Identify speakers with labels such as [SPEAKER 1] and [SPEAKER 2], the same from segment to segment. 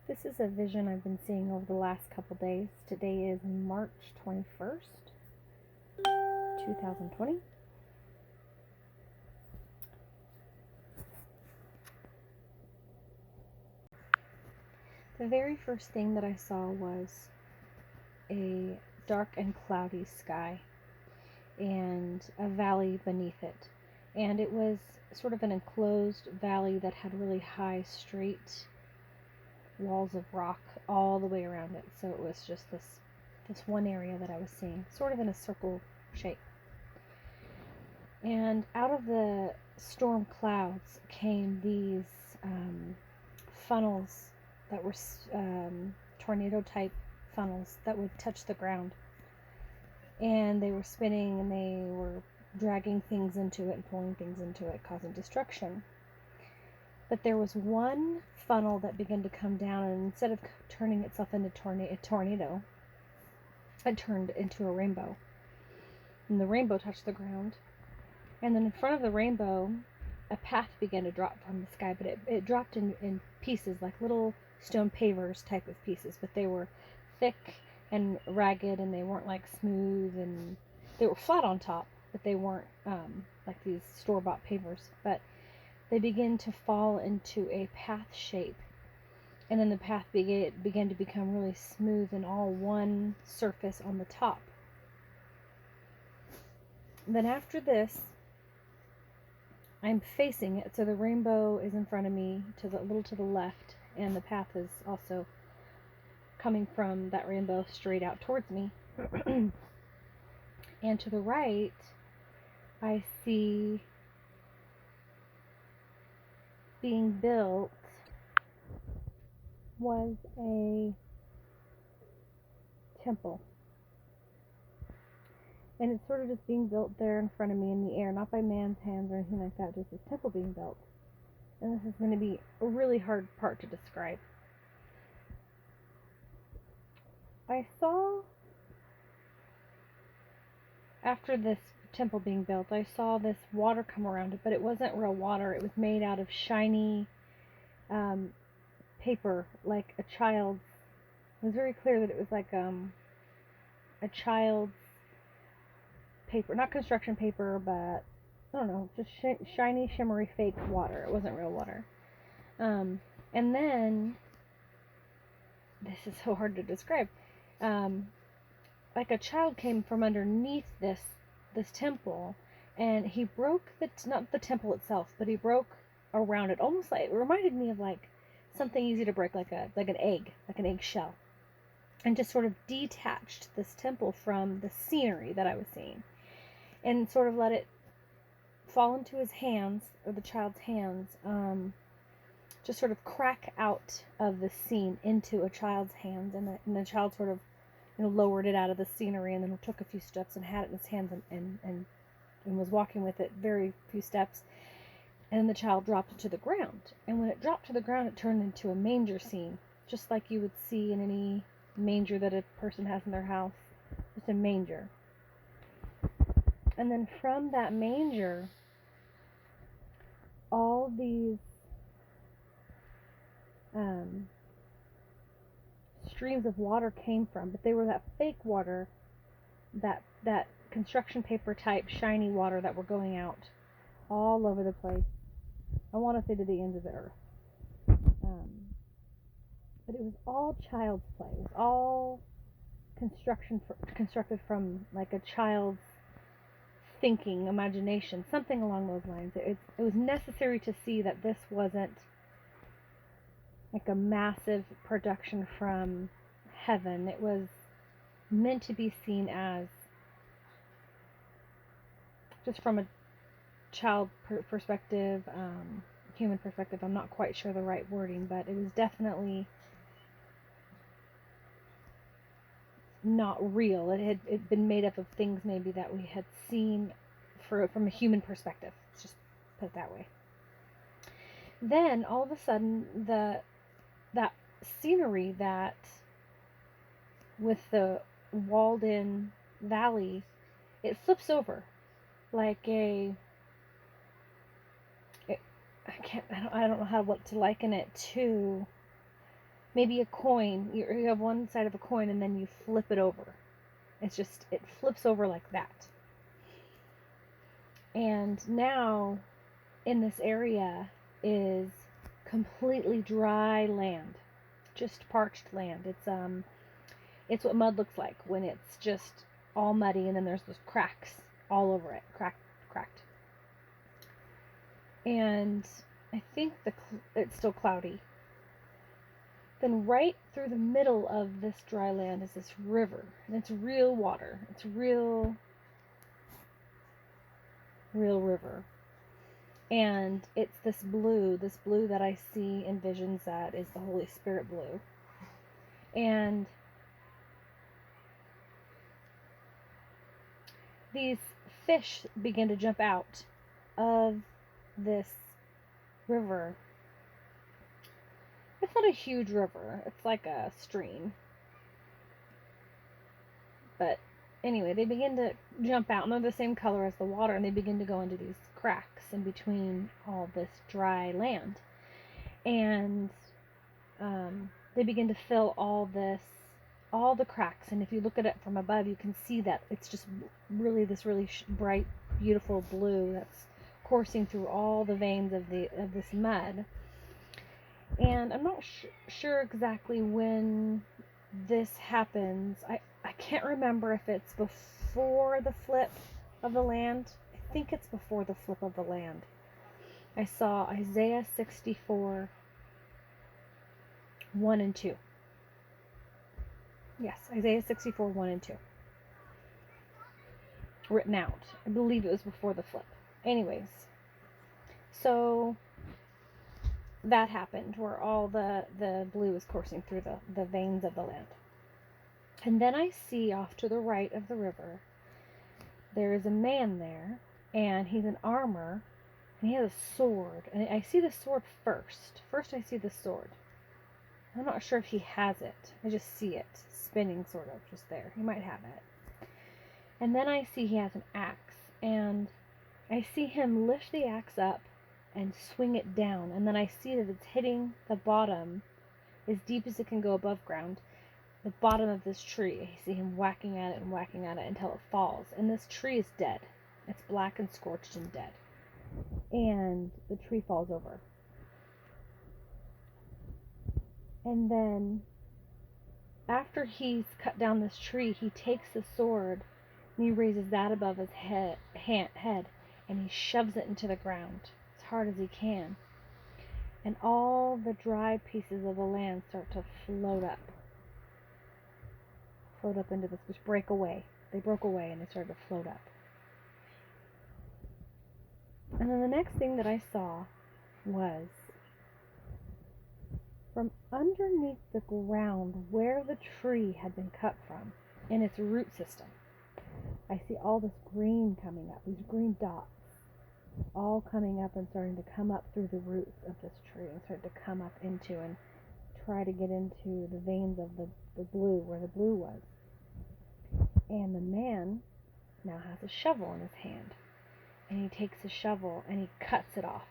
[SPEAKER 1] This is a vision I've been seeing over the last couple days. Today is March 21st, 2020. The very first thing that I saw was a dark and cloudy sky and a valley beneath it. And it was sort of an enclosed valley that had really high, straight walls of rock all the way around it. So it was just this one area that I was seeing, sort of in a circle shape. And out of the storm clouds came these funnels that were tornado-type funnels that would touch the ground. And they were spinning and they were dragging things into it and pulling things into it, causing destruction. But there was one funnel that began to come down, and instead of turning itself into a tornado, it turned into a rainbow. And the rainbow touched the ground. And then in front of the rainbow, a path began to drop from the sky, but it dropped in pieces, like little stone pavers type of pieces, but they were thick and ragged, and they weren't like smooth, and they were flat on top, but they weren't like these store-bought pavers. But they began to fall into a path shape, and then the path began to become really smooth and all one surface on the top. Then after this, I'm facing it, so the rainbow is in front of me, a little to the left, and the path is also coming from that rainbow straight out towards me. And to the right, I see being built was a temple. And it's sort of just being built there in front of me in the air, not by man's hands or anything like that, just this temple being built. And this is going to be a really hard part to describe. I saw, after this temple being built, I saw this water come around it, but it wasn't real water. It was made out of shiny paper, like a child's. It was very clear that it was like a child's paper, not construction paper, but I don't know, just shiny, shimmery, fake water. It wasn't real water. And then, this is so hard to describe. Like a child came from underneath this temple, and he broke not the temple itself, but he broke around it. Almost like, it reminded me of like something easy to break, like an egg shell, and just sort of detached this temple from the scenery that I was seeing, and sort of let it fall into his hands, or the child's hands, just sort of crack out of the scene into a child's hands, and the child sort of, lowered it out of the scenery, and then took a few steps and had it in his hands, and was walking with it very few steps, and then the child dropped it to the ground. And when it dropped to the ground, it turned into a manger scene, just like you would see in any manger that a person has in their house, just a manger. And then from that manger, all these streams of water came from, but they were that fake water, that construction paper type shiny water that were going out all over the place. I want to say to the ends of the earth. But it was all child's play. It was all constructed from like a child's thinking, imagination, something along those lines. It was necessary to see that this wasn't like a massive production from heaven. It was meant to be seen as just from a child perspective, human perspective. I'm not quite sure the right wording, but it was definitely not real. It had been made up of things maybe that we had seen from a human perspective. Let's just put it that way. Then all of a sudden, that scenery, that with the walled-in valley, it flips over like I don't know what to liken it to. maybe a coin. You have one side of a coin and then you flip it over. It flips over like that. And now in this area is completely dry land, just parched land. It's what mud looks like when it's just all muddy, and then there's those cracks all over it, cracked. And I think it's still cloudy. Then right through the middle of this dry land is this river, and it's real water. It's real river. And it's this blue that I see in visions that is the Holy Spirit blue. And these fish begin to jump out of this river. It's not a huge river. It's like a stream. But anyway, they begin to jump out, and they're the same color as the water, and they begin to go into these cracks in between all this dry land. And they begin to fill all the cracks. And if you look at it from above, you can see that it's just really this really bright, beautiful blue that's coursing through all the veins of this mud. And I'm not sure exactly when this happens. I can't remember if it's before the flip of the land. I think it's before the flip of the land. I saw Isaiah 64, 1 and 2. Yes, Isaiah 64, 1 and 2. Written out. I believe it was before the flip. Anyways, so that happened where all the blue is coursing through the veins of the land. And then I see off to the right of the river, there is a man there, and he's in armor, and he has a sword. And I see the sword first. First I see the sword. I'm not sure if he has it. I just see it spinning sort of just there. He might have it. And then I see he has an axe, and I see him lift the axe up and swing it down, and then I see that it's hitting the bottom as deep as it can go above ground, the bottom of this tree. I see him whacking at it until it falls, and this tree is dead. It's black and scorched and dead, and the tree falls over. And then after he's cut down this tree, he takes the sword and he raises that above his head, and he shoves it into the ground as hard as he can. And all the dry pieces of the land start to float up into this, just break away. They broke away and they started to float up. And then the next thing that I saw was from underneath the ground where the tree had been cut from, in its root system, I see all this green coming up, these green dots, all coming up and starting to come up through the roots of this tree and start to come up into and try to get into the veins of the blue, where the blue was. And the man now has a shovel in his hand, and he takes a shovel and he cuts it off,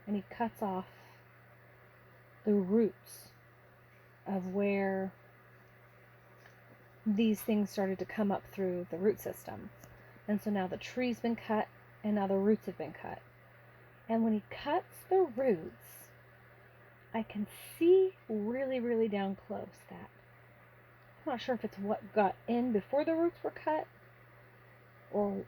[SPEAKER 1] and he cuts off the roots of where these things started to come up through the root system. And so now the tree's been cut, and now the roots have been cut. And when he cuts the roots, I can see really, really down close that I'm not sure if it's what got in before the roots were cut, or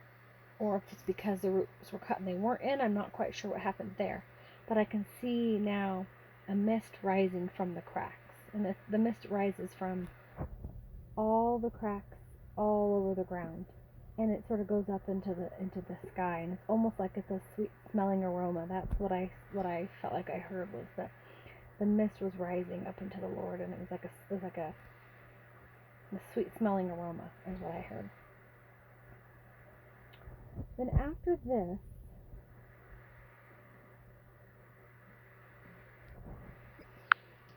[SPEAKER 1] if it's because the roots were cut and they weren't in. I'm not quite sure what happened there. But I can see now a mist rising from the cracks. And the mist rises from all the cracks all over the ground. And it sort of goes up into the sky, and it's almost like it's a sweet smelling aroma. That's what I felt like I heard, was that the mist was rising up into the Lord, and it was like a sweet smelling aroma is what I heard. Then after this,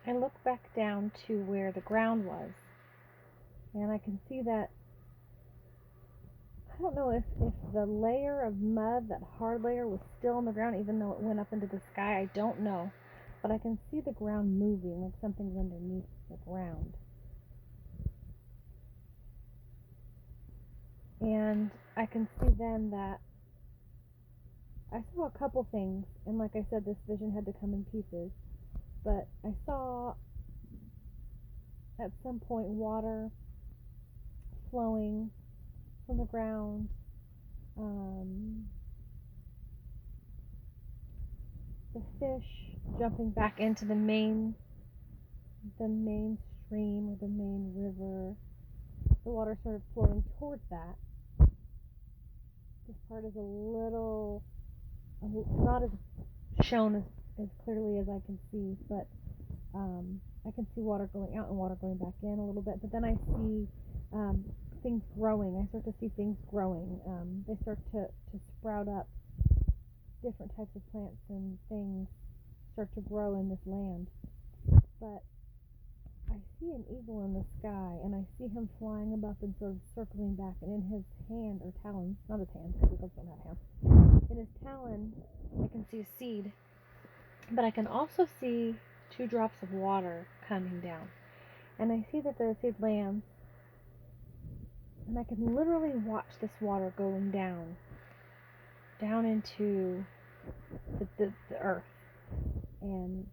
[SPEAKER 1] I look back down to where the ground was, and I can see that, I don't know if the layer of mud, that hard layer, was still on the ground even though it went up into the sky. I don't know. but I can see the ground moving, like something's underneath the ground. And I can see then that I saw a couple things, and like I said, this vision had to come in pieces, but I saw at some point water flowing from the ground, the fish jumping back into the main stream or the main river, the water sort of flowing towards that. This part is a little not as shown as clearly as I can see, but I can see water going out and water going back in a little bit. But then I see things growing. I start to see things growing. They start to sprout up. Different types of plants and things start to grow in this land. But I see an eagle in the sky, and I see him flying above and sort of circling back, and in his hand, or talon, not his hand, because eagles don't have hands, in his talon, I can see a seed, but I can also see 2 drops of water coming down, and I see that the seed lands, and I can literally watch this water going down into the earth, and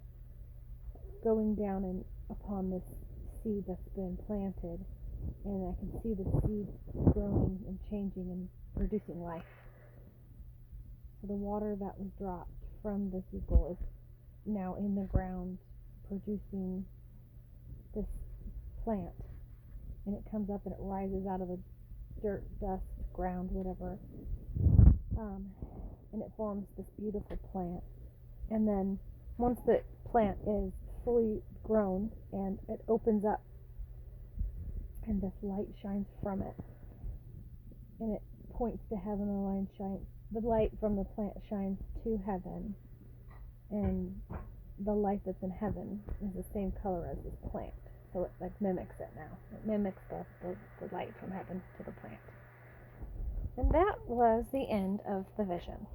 [SPEAKER 1] going down and upon this seed that's been planted, and I can see the seed growing and changing and producing life. So the water that was dropped from this eagle is now in the ground producing this plant, and it comes up and it rises out of the dirt, dust, ground, whatever, and it forms this beautiful plant. And then once the plant is fully grown and it opens up and this light shines from it, and it points to heaven, the light from the plant shines to heaven, and the light that's in heaven is the same color as this plant, so it like mimics it now. It mimics the light from heaven to the plant. And that was the end of the vision.